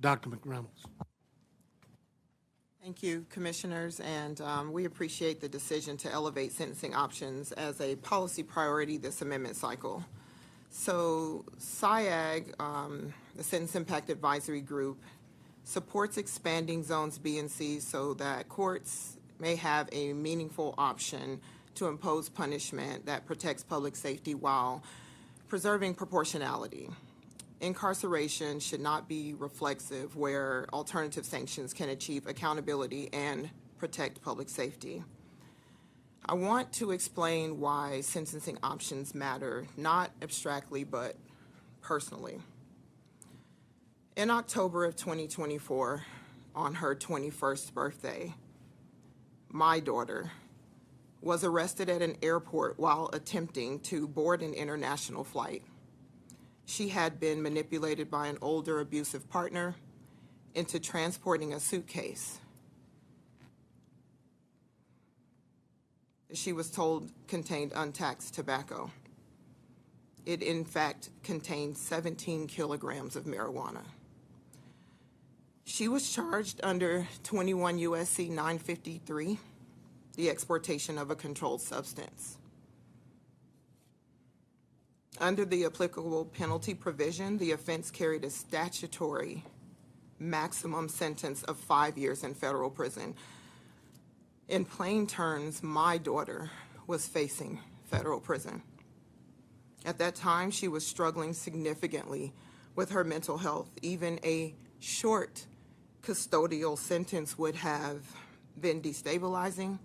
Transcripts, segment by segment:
Dr. McReynolds. Thank you, Commissioners, and we appreciate the decision to elevate sentencing options as a policy priority this amendment cycle. So SIAG, the Sentence Impact Advisory Group, supports expanding zones B and C so that courts may have a meaningful option to impose punishment that protects public safety while preserving proportionality. Incarceration should not be reflexive where alternative sanctions can achieve accountability and protect public safety. I want to explain why sentencing options matter, not abstractly, but personally. In October of 2024, on her 21st birthday, my daughter was arrested at an airport while attempting to board an international flight. She had been manipulated by an older abusive partner into transporting a suitcase she was told contained untaxed tobacco. It in fact contained 17 kilograms of marijuana. She was charged under 21 U.S.C. 953, the exportation of a controlled substance. Under the applicable penalty provision, the offense carried a statutory maximum sentence of 5 years in federal prison. In plain terms, my daughter was facing federal prison. At that time, she was struggling significantly with her mental health. Even a short custodial sentence would have been destabilizing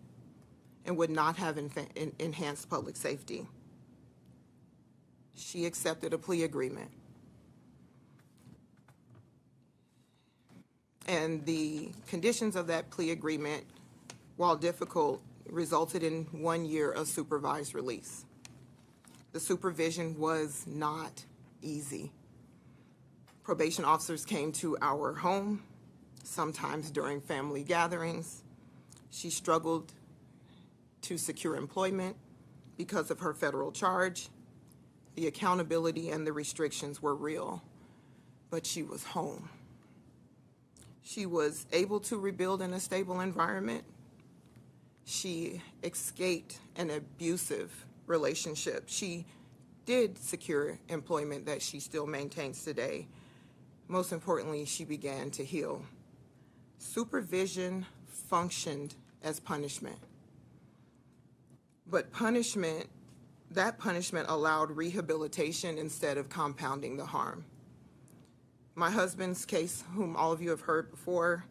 and would not have enhanced public safety. She accepted a plea agreement. And the conditions of that plea agreement, while difficult, resulted in 1 year of supervised release. The supervision was not easy. Probation officers came to our home, sometimes during family gatherings. She struggled to secure employment because of her federal charge. The accountability and the restrictions were real, but she was home. She was able to rebuild in a stable environment. She escaped an abusive relationship. She did secure employment that she still maintains today. Most importantly, she began to heal. Supervision functioned as punishment, but that punishment allowed rehabilitation instead of compounding the harm. My husband's case, whom all of you have heard before,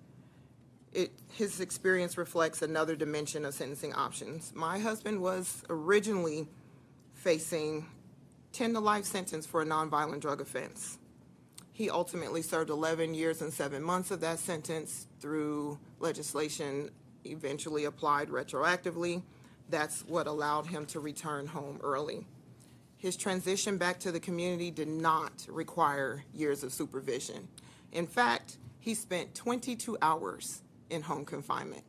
his experience reflects another dimension of sentencing options. My husband was originally facing 10 to life sentence for a nonviolent drug offense. He ultimately served 11 years and 7 months of that sentence through legislation eventually applied retroactively. That's what allowed him to return home early. His transition back to the community did not require years of supervision. In fact, he spent 22 hours in home confinement.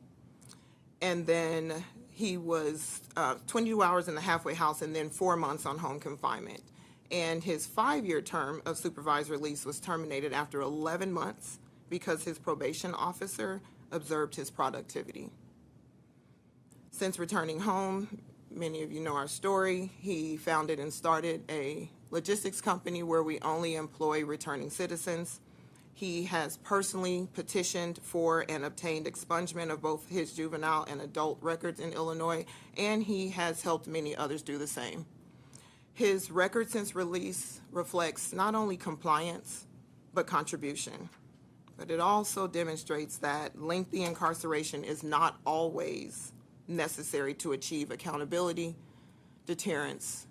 And then he was 22 hours in the halfway house and then 4 months on home confinement. And his 5-year term of supervised release was terminated after 11 months because his probation officer observed his productivity. Since returning home, many of you know our story, he founded and started a logistics company where we only employ returning citizens. He has personally petitioned for and obtained expungement of both his juvenile and adult records in Illinois, and he has helped many others do the same. His record since release reflects not only compliance, but contribution. But it also demonstrates that lengthy incarceration is not always necessary to achieve accountability, deterrence,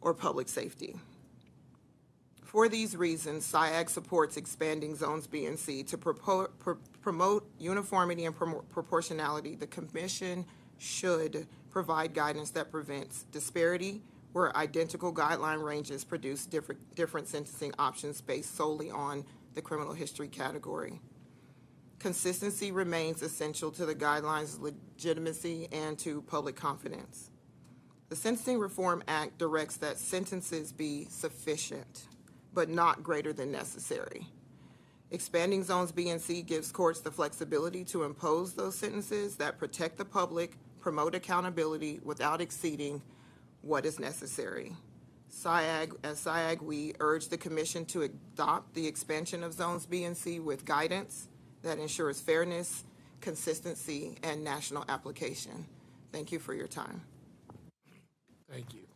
or public safety. For these reasons, SIAG supports expanding zones B and C to promote uniformity and proportionality. The Commission should provide guidance that prevents disparity, where identical guideline ranges produce different sentencing options based solely on the criminal history category. Consistency remains essential to the guidelines' legitimacy and to public confidence. The Sentencing Reform Act directs that sentences be sufficient, but not greater than necessary. Expanding zones B and C gives courts the flexibility to impose those sentences that protect the public, promote accountability without exceeding what is necessary. As SIAG, we urge the Commission to adopt the expansion of zones B and C with guidance that ensures fairness, consistency, and national application. Thank you for your time. Thank you.